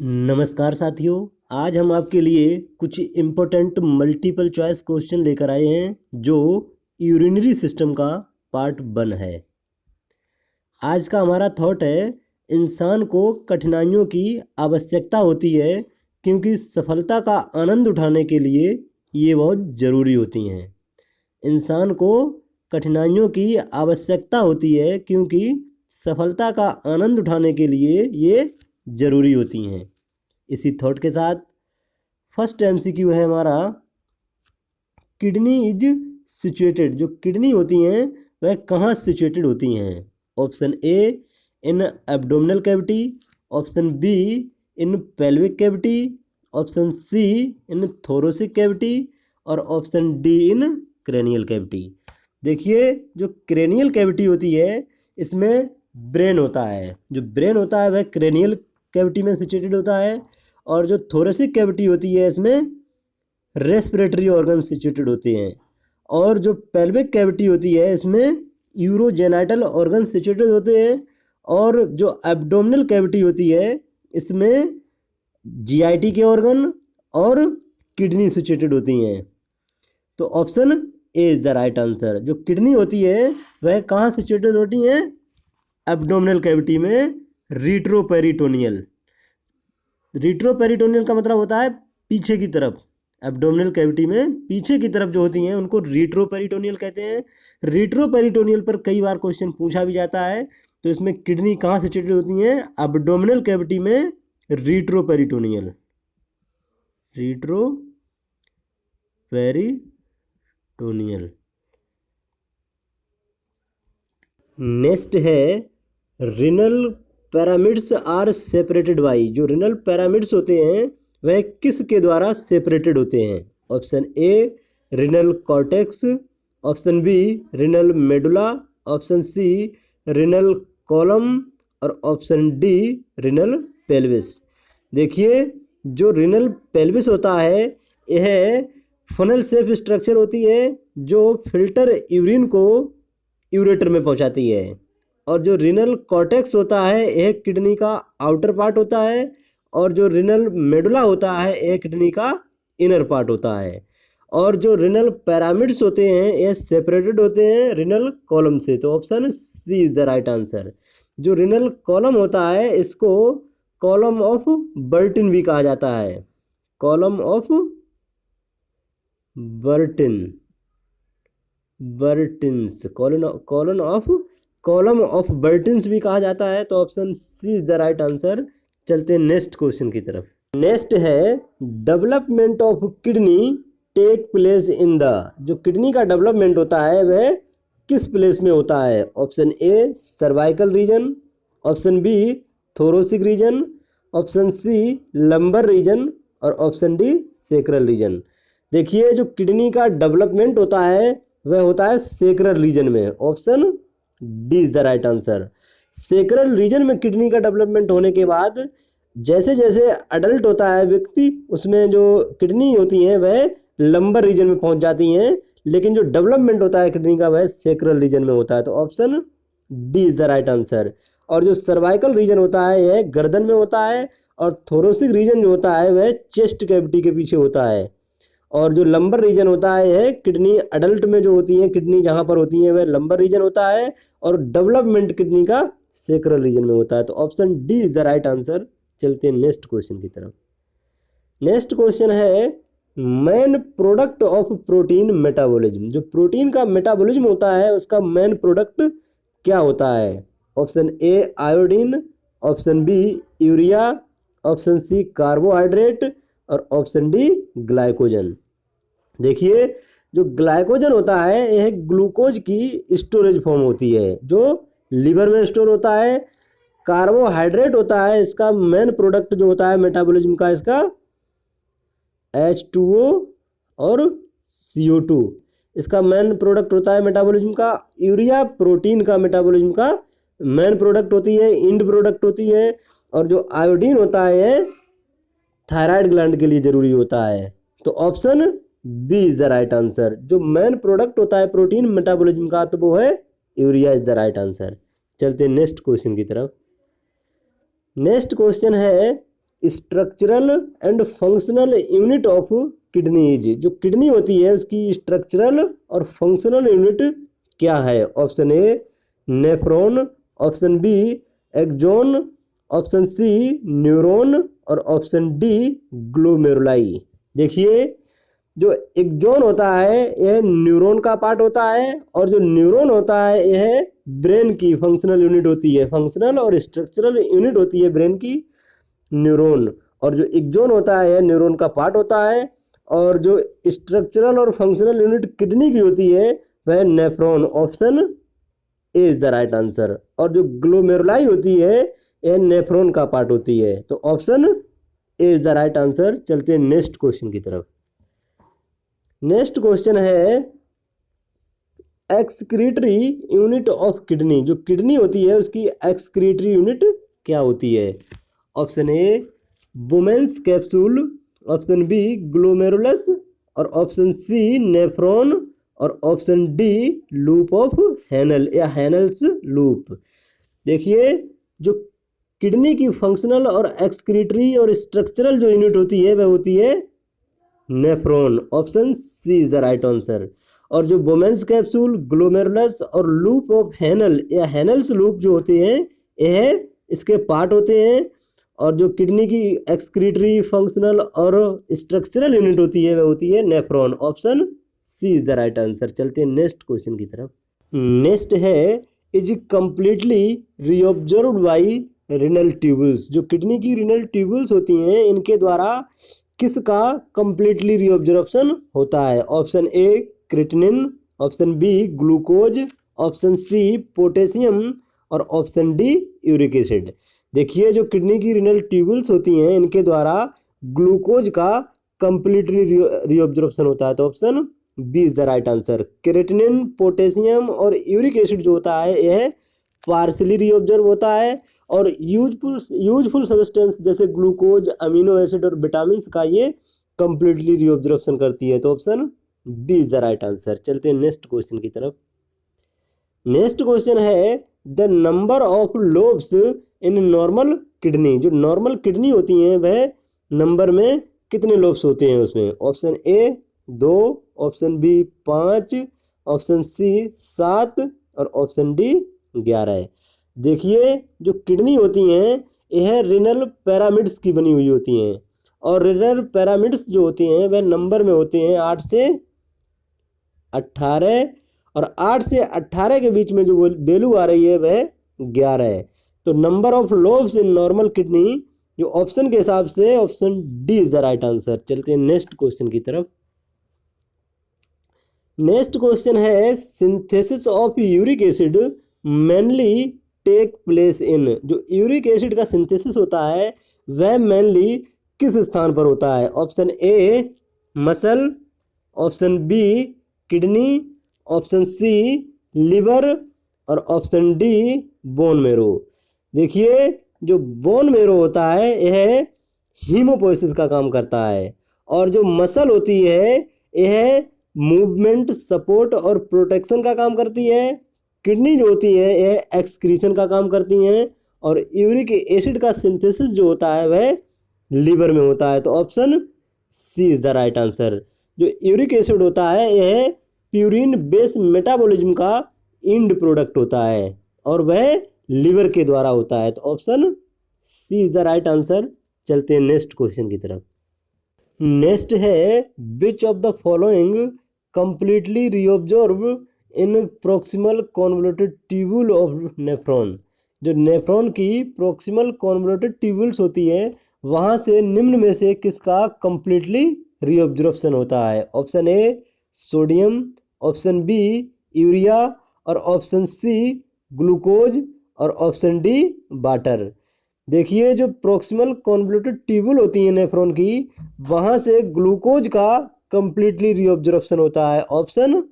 नमस्कार साथियों, आज हम आपके लिए कुछ इम्पोर्टेंट मल्टीपल चॉइस क्वेश्चन लेकर आए हैं जो यूरिनरी सिस्टम का पार्ट 1 है। आज का हमारा थॉट है, इंसान को कठिनाइयों की आवश्यकता होती है क्योंकि सफलता का आनंद उठाने के लिए ये बहुत ज़रूरी होती हैं। इंसान को कठिनाइयों की आवश्यकता होती है क्योंकि सफलता का आनंद उठाने के लिए ये ज़रूरी होती हैं। इसी थॉट के साथ फर्स्ट एमसीक्यू है हमारा, किडनी इज सिचुएटेड। जो किडनी होती हैं वह कहाँ सिचुएटेड होती हैं? Option A in abdominal cavity, option B in pelvic cavity, option C in thoracic cavity और option D in cranial cavity. देखिए, जो क्रेनियल कैविटी होती है इसमें ब्रेन होता है। जो ब्रेन होता है वह क्रेनियल कैविटी में सिचुएटेड होता है और जो थोरेसिक कैविटी होती है इसमें रेस्पिरेटरी ऑर्गन सिचुएटेड होते हैं और जो पेल्विक कैविटी होती है इसमें यूरोजेनाइटल ऑर्गन सिचुएटेड होते हैं और जो एब्डोमिनल कैविटी होती है इसमें जीआईटी के ऑर्गन और किडनी सिचुएटेड होती हैं। तो option A is the right answer. जो किडनी होती है वह कहाँ सिचुएटेड होती हैं? एब्डोमिनल कैविटी में, रीट्रोपेरिटोनियल। रीट्रोपेरिटोनियल का मतलब होता है पीछे की तरफ। एब्डोमिनल कैविटी में पीछे की तरफ जो होती हैं उनको रीट्रोपेरिटोनियल कहते हैं। रीट्रोपेरिटोनियल पर कई बार क्वेश्चन पूछा भी जाता है। तो इसमें किडनी कहाँ सिचुएटेड होती हैं? एब्डोमिनल कैविटी में, रीट्रोपेरिटोनियल। रीट्रोपेरिटोनियल। नेक्स्ट है, renal pyramids are separated by. जो रिनल पैरामिड्स होते हैं वह किसके द्वारा सेपरेटेड होते हैं? Option A renal cortex, option B renal medulla, option C renal column और ऑप्शन डी रिनल पेल्विस। देखिए, जो रिनल पेल्विस होता है यह फनल शेप स्ट्रक्चर होती है जो फिल्टर यूरिन को यूरेटर में पहुंचाती है और जो रिनल कॉर्टेक्स होता है यह किडनी का आउटर पार्ट होता है और जो रिनल मेडुला होता है यह किडनी का इनर पार्ट होता है और जो रिनल पैरामिड्स होते हैं यह सेपरेटेड होते हैं रिनल कॉलम से। तो option C is the right answer. जो रिनल कॉलम होता है इसको कॉलम ऑफ बर्टिन भी कहा जाता है। Column of Bertins, column of Bertins भी कहा जाता है। तो option C is the right answer. चलते हैं नेक्स्ट क्वेश्चन की तरफ। नेक्स्ट है, development of kidney take place in the. जो किडनी का डेवलपमेंट होता है वह किस प्लेस में होता है? Option A cervical region, option B thoracic region, option C lumbar region और ऑप्शन डी सेक्रल रीजन। देखिए, जो किडनी का डेवलपमेंट होता है वह होता है सेक्रल रीजन में। Option D is the right answer. Sacral region में किडनी का डेवलपमेंट होने के बाद जैसे जैसे अडल्ट होता है व्यक्ति उसमें जो किडनी होती हैं वह लंबर रीजन में पहुंच जाती हैं, लेकिन जो डेवलपमेंट होता है किडनी का वह सेक्रल रीजन में होता है। तो option D is the right answer. और जो सर्वाइकल रीजन होता है यह गर्दन में होता है और थोरोसिक रीजन जो होता है वह चेस्ट कैविटी के पीछे होता है और जो लंबर रीजन होता है यह किडनी अडल्ट में जो होती हैं किडनी जहाँ पर होती हैं वह लंबर रीजन होता है और डेवलपमेंट किडनी का सेक्रल रीजन में होता है। तो option D is the right answer. चलते हैं नेक्स्ट क्वेश्चन की तरफ। नेक्स्ट क्वेश्चन है, main product of protein metabolism. जो प्रोटीन का मेटाबॉलिज्म होता है उसका मेन प्रोडक्ट क्या होता है? Option A iodine, option B urea, option C carbohydrate और ऑप्शन डी ग्लाइकोजन। देखिए, जो ग्लाइकोजन होता है यह ग्लूकोज की स्टोरेज फॉर्म होती है जो लीवर में स्टोर होता है। कार्बोहाइड्रेट होता है इसका मेन प्रोडक्ट जो होता है मेटाबॉलिज्म का, इसका H2O और CO2 इसका मेन प्रोडक्ट होता है मेटाबॉलिज्म का। यूरिया प्रोटीन का मेटाबॉलिज्म का मेन प्रोडक्ट होती है, इंड प्रोडक्ट होती है। और जो आयोडीन होता है थायराइड ग्लैंड के लिए जरूरी होता है। तो option B is the right answer. जो मेन प्रोडक्ट होता है प्रोटीन मेटाबॉलिज्म का तो वो है urea is the right answer. चलते हैं नेक्स्ट क्वेश्चन की तरफ। नेक्स्ट क्वेश्चन है, structural and functional unit of kidney is, जो किडनी होती है उसकी स्ट्रक्चरल और फंक्शनल यूनिट क्या है? Option A nephron, option B axon, option C neuron और ऑप्शन डी ग्लोमेरुलाई। देखिए जो एक्सोन होता है यह न्यूरॉन का पार्ट होता है और जो न्यूरॉन होता है यह ब्रेन की फंक्शनल यूनिट होती है, फंक्शनल और स्ट्रक्चरल यूनिट होती है ब्रेन की न्यूरॉन। और जो एक्सोन होता है यह न्यूरॉन का पार्ट होता है और जो स्ट्रक्चरल और फंक्शनल यूनिट किडनी की होती है वह nephron. Option A is the right answer. और जो ग्लोमेरुलाई होती है यह नेफ्रॉन का पार्ट होती है, तो option A is the right answer. चलते हैं नेक्स्ट क्वेश्चन की तरफ। नेक्स्ट क्वेश्चन है एक्सक्रीटरी यूनिट ऑफ किडनी, जो किडनी होती है उसकी एक्सक्रीटरी यूनिट क्या होती है? Option A Bowman's capsule, option B glomerulus और ऑप्शन सी नेफ्रॉन और option D loop of Henle या हैनल्स लूप। देखिए जो किडनी की फंक्शनल और एक्सक्रीटरी और स्ट्रक्चरल जो यूनिट होती है वह होती है nephron. Option C is the right answer. और जो वुमेन्स कैप्सूल, ग्लोमेरुलस और लूप ऑफ हैनल या हैनल्स लूप जो होते हैं यह इसके पार्ट होते हैं। और जो किडनी की एक्सक्रीटरी, फंक्शनल और स्ट्रक्चरल यूनिट होती है वह होती है nephron. Option C is the right answer. चलते हैं नेक्स्ट क्वेश्चन की तरफ। नेक्स्ट है is completely reabsorbed by renal tubules, जो किडनी की रिनल ट्यूबल्स होती हैं इनके द्वारा किसका कंप्लीटली रीऑब्जर्वेशन होता है? Option A creatinine, option B glucose, option C potassium और ऑप्शन डी यूरिक एसिड। देखिए जो किडनी की रिनल ट्यूबल्स होती हैं इनके द्वारा ग्लूकोज का कंप्लीटली रीऑब्जर्वेशन होता है, तो option B is the right answer. Creatinine, potassium और यूरिक एसिड जो होता है यह पार्शली रीऑब्जर्व होता है और यूजफुल सब्सटेंस जैसे ग्लूकोज, अमीनो एसिड और विटामिन का ये कंप्लीटली रीऑब्जर्वेशन करती है, तो option B is the right answer. चलते हैं नेक्स्ट क्वेश्चन की तरफ। नेक्स्ट क्वेश्चन है the number of lobes in normal kidney, जो नॉर्मल किडनी होती हैं वह नंबर में कितने लोब्स होते हैं उसमें? Option A 2, option B 5, option C 7 और ऑप्शन डी 11। देखिए जो किडनी होती हैं यह रिनल पिरामिड्स की बनी हुई होती हैं और रिनल पिरामिड्स जो होती हैं वह नंबर में होते हैं 8 से 18 और 8 से 18 के बीच में जो वैल्यू आ रही है वह 11 है। तो number of lobes in normal kidney जो ऑप्शन के हिसाब से option D is the right answer. चलते हैं नेक्स्ट क्वेश्चन की तरफ। नेक्स्ट क्वेश्चन है synthesis of uric acid mainly take place in, जो यूरिक एसिड का सिंथेसिस होता है वह मेनली किस स्थान पर होता है? Option A muscle, option B kidney, option C liver और ऑप्शन डी बोन मेरो। देखिए जो बोन मेरो होता है यह हीमोपोएसिस का काम करता है और जो मसल होती है यह मूवमेंट, सपोर्ट और प्रोटेक्शन का काम करती है। किडनी जो होती है यह एक्सक्रीशन का काम करती हैं और यूरिक एसिड का सिंथेसिस जो होता है वह लीवर में होता है, तो option C is the right answer. जो यूरिक एसिड होता है यह प्यूरिन बेस मेटाबॉलिज्म का इंड प्रोडक्ट होता है और वह लीवर के द्वारा होता है, तो option C is the right answer. चलते हैं नेक्स्ट क्वेश्चन की तरफ। नेक्स्ट है which of the following completely reabsorb in proximal convoluted tubule of nephron, जो नेफ्रॉन की प्रॉक्सिमल कॉन्वोल्यूटेड ट्यूबुल्स होती है वहाँ से निम्न में से किसका कंप्लीटली रीऑब्जर्वेशन होता है? Option A sodium, option B urea और ऑप्शन सी ग्लूकोज और ऑप्शन डी वाटर। देखिए जो प्रॉक्सिमल कॉन्वोल्यूटेड ट्यूबुल होती है नेफ्रॉन की वहाँ से ग्लूकोज का कंप्लीटली रीऑब्जर्वेशन होता है, option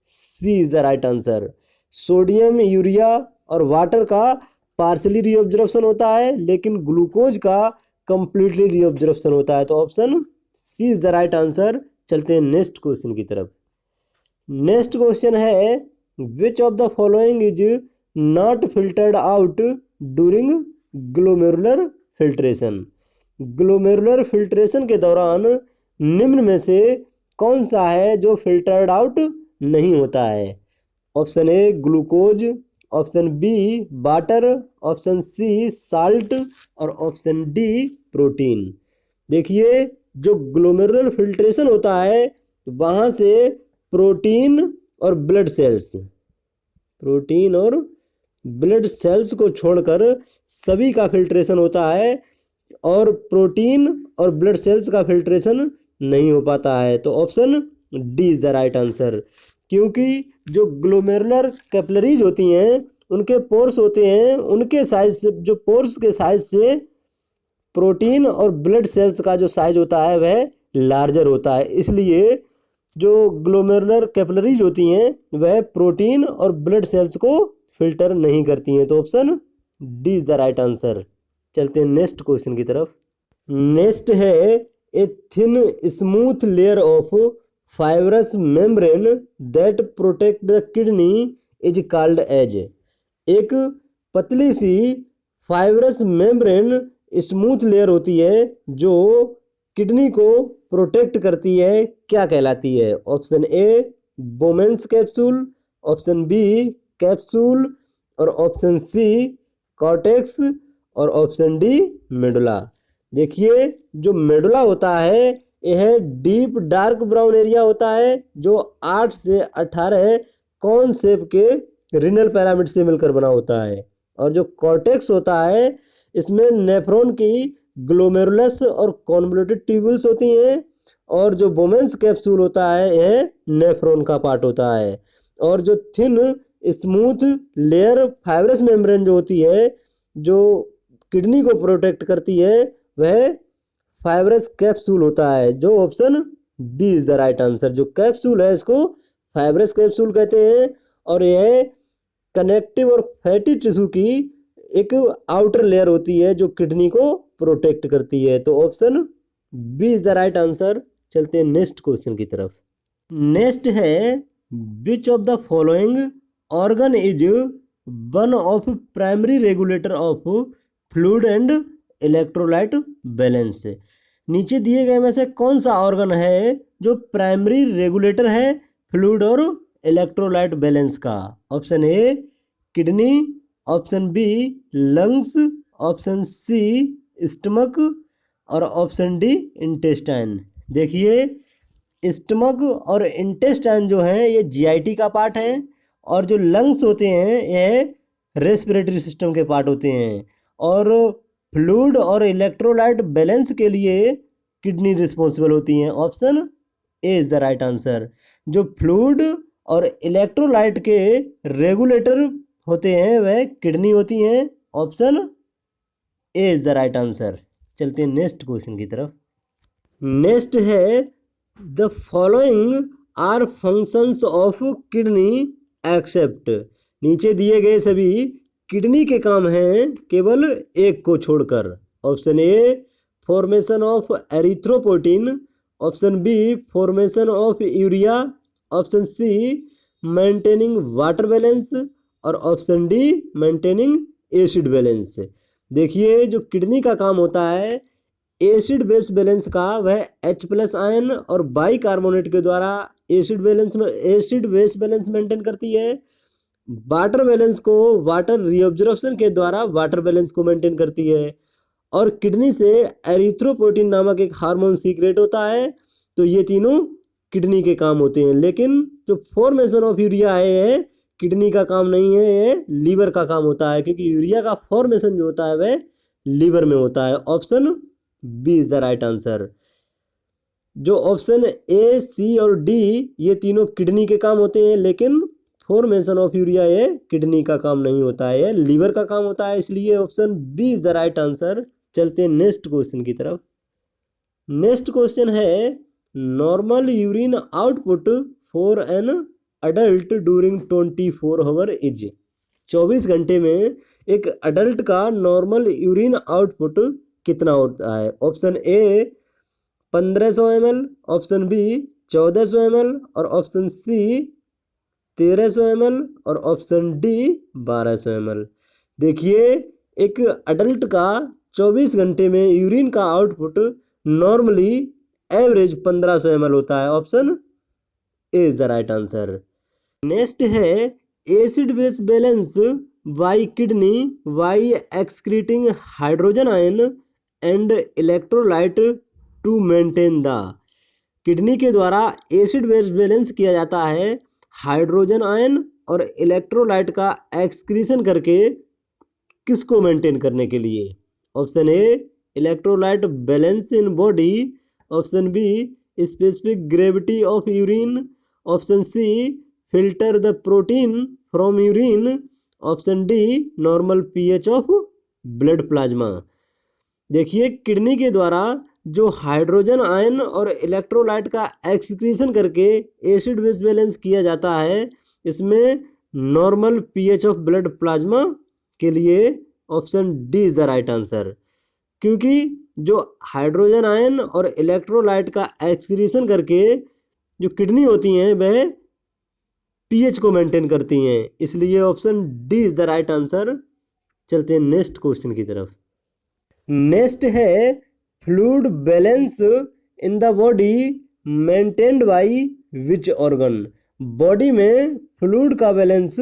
C is the right answer. Sodium, urea और वाटर का पार्शली रीऑब्जर्वेशन होता है लेकिन ग्लूकोज का कंप्लीटली रीऑब्जर्वेशन होता है, तो option C is the right answer. चलते हैं नेक्स्ट क्वेश्चन की तरफ। नेक्स्ट क्वेश्चन है which of the following is not filtered out during glomerular filtration, glomerular filtration के दौरान निम्न में से कौन सा है जो फिल्टर्ड आउट नहीं होता है? Option A glucose, option B water, option C salt और ऑप्शन डी प्रोटीन। देखिए, जो ग्लोमेरुलर फिल्ट्रेशन होता है वहाँ से प्रोटीन और ब्लड सेल्स को छोड़कर सभी का फिल्ट्रेशन होता है और प्रोटीन और ब्लड सेल्स का फिल्ट्रेशन नहीं हो पाता है। तो option D is the right answer, क्योंकि जो ग्लोमेरुलर कैपिलरीज होती हैं उनके पोर्स होते हैं, उनके साइज से, जो पोर्स के साइज से प्रोटीन और ब्लड सेल्स का जो साइज होता है वह लार्जर होता है, इसलिए जो ग्लोमेरुलर कैपिलरीज होती हैं वह प्रोटीन और ब्लड सेल्स को फिल्टर नहीं करती हैं। तो option D is the right answer. चलते हैं नेक्स्ट क्वेश्चन की तरफ। नेक्स्ट है a thin smooth layer of fibrous membrane that protect the kidney is called as. एक पतली सी फाइब्रस मेम्ब्रेन स्मूथ लेयर होती है जो किडनी को प्रोटेक्ट करती है, क्या कहलाती है? Option A Bowman's capsule, option B capsule और ऑप्शन सी कॉर्टेक्स और ऑप्शन डी मेडुला। देखिए, जो मेडुला होता है यह डीप डार्क ब्राउन एरिया होता है जो 8 से 18 कॉन शेप के रिनल पिरामिड से मिलकर बना होता है, और जो कॉर्टेक्स होता है इसमें नेफ्रॉन की ग्लोमेरुलस और कॉन्वोल्यूटेड ट्यूब्यूल्स होती हैं, और जो बोमेंस कैप्सूल होता है यह नेफ्रॉन का पार्ट होता है, और जो thin smooth layer fibrous membrane जो होती है जो किडनी को प्रोटेक्ट करती है वह फाइब्रस कैप्सूल होता है, जो option B is the right answer. जो कैप्सूल है इसको फाइब्रस कैप्सूल कहते हैं, और यह कनेक्टिव और फैटी टिश्यू की एक आउटर लेयर होती है जो किडनी को प्रोटेक्ट करती है। तो option B is the right answer. चलते हैं नेक्स्ट क्वेश्चन की तरफ। नेक्स्ट है which of the following organ is one of primary regulator of fluid and electrolyte balance. नीचे दिए गए में से कौन सा ऑर्गन है जो प्राइमरी रेगुलेटर है फ्लूइड और इलेक्ट्रोलाइट बैलेंस का? Option A kidney, option B lungs, option C stomach और ऑप्शन डी इंटेस्टाइन। देखिए, स्टमक और इंटेस्टाइन जो हैं ये जीआईटी का पार्ट हैं, और जो लंग्स होते हैं यह रेस्पिरेटरी सिस्टम के पार्ट होते हैं, और फ्लूइड और इलेक्ट्रोलाइट बैलेंस के लिए किडनी रिस्पॉन्सिबल होती हैं। Option A is the right answer. जो फ्लूइड और इलेक्ट्रोलाइट के रेगुलेटर होते हैं वह किडनी होती हैं। Option A is the right answer. चलते हैं नेक्स्ट क्वेश्चन की तरफ। नेक्स्ट है the following are functions of kidney except. नीचे दिए गए सभी किडनी के काम हैं केवल एक को छोड़कर। Option A formation of erythropoietin, option B formation of urea, option C maintaining water balance और option D maintaining acid balance. देखिए, जो किडनी का काम होता है एसिड बेस बैलेंस का वह H+ आयन और बाइकार्बोनेट के द्वारा एसिड बेस बैलेंस मेंटेन करती है। वाटर बैलेंस को वाटर रीअब्जॉर्प्शन के द्वारा वाटर बैलेंस को मेंटेन करती है, और किडनी से एरिथ्रोपोइटिन नामक एक हार्मोन सीक्रेट होता है। तो ये तीनों किडनी के काम होते हैं, लेकिन जो फॉर्मेशन ऑफ यूरिया है ये किडनी का काम नहीं है, ये लीवर का काम होता है, क्योंकि यूरिया का फॉर्मेशन जो होता है वह लीवर में होता है। Option B is the right answer. जो ऑप्शन ए, सी और डी ये तीनों किडनी के काम होते हैं, लेकिन फॉर्मेशन ऑफ यूरिया ये किडनी का काम नहीं होता है, लीवर का काम होता है, इसलिए option B is the right answer. चलते हैं नेक्स्ट क्वेश्चन की तरफ। नेक्स्ट क्वेश्चन है normal urine output for an adult during 24 hour is. 24 घंटे में एक अडल्ट का नॉर्मल यूरिन आउटपुट कितना होता है? Option A 1500 ml, option B 1400 ml और ऑप्शन सी 1300 ml और ऑप्शन डी 1200 ml। देखिए, एक अडल्ट का 24 घंटे में यूरिन का आउटपुट नॉर्मली एवरेज 1500 ml होता है। Option A is the right answer. Next है acid base balance by kidney by excreting hydrogen ion and electrolyte to maintain the. Kidney के द्वारा एसिड बेस बैलेंस किया जाता है हाइड्रोजन आयन और electrolyte का एक्सक्रीशन करके, किसको मेंटेन करने के लिए? Option A electrolyte balance in body, option B specific gravity of urine, option C filter the protein from urine, option D normal pH of blood plasma. देखिए, kidney के द्वारा जो हाइड्रोजन आयन और इलेक्ट्रोलाइट का excretion करके acid base balance किया जाता है, इसमें normal pH of blood plasma के लिए option D is the right answer. क्योंकि जो हाइड्रोजन आयन और इलेक्ट्रोलाइट का एक्सक्रीशन करके जो किडनी होती हैं वह पीएच को मेंटेन करती हैं, इसलिए option D is the right answer. चलते हैं नेक्स्ट क्वेश्चन की तरफ। नेक्स्ट है fluid balance in the body maintained by which organ. Body में फ्लूइड का बैलेंस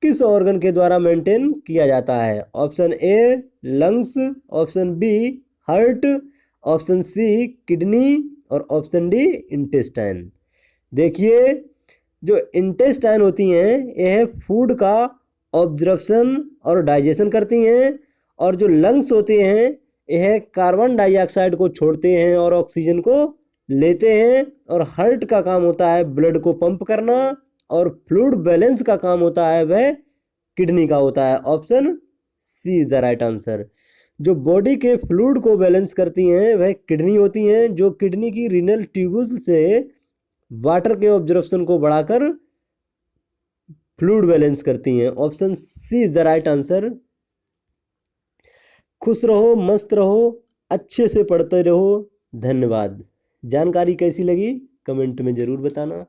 किस ऑर्गन के द्वारा मेंटेन किया जाता है? Option A lungs, option B heart, option C kidney और ऑप्शन डी इंटेस्टाइन। देखिए, जो इंटेस्टाइन होती हैं यह फूड का ऑब्जर्प्शन और डाइजेशन करती हैं, और जो लंग्स होते हैं यह कार्बन डाइऑक्साइड को छोड़ते हैं और ऑक्सीजन को लेते हैं, और हार्ट का काम होता है ब्लड को पंप करना, और फ्लूइड बैलेंस का काम होता है वह किडनी का होता है। Option C is the right answer. जो बॉडी के फ्लूइड को बैलेंस करती हैं वह किडनी होती हैं, जो किडनी की रीनल ट्यूब्यूल से वाटर के ऑब्जर्प्शन को बढ़ाकर फ्लूइड बैलेंस करती हैं। Option C is the right answer. खुश रहो, मस्त रहो, अच्छे से पढ़ते रहो। धन्यवाद। जानकारी कैसी लगी कमेंट में ज़रूर बताना।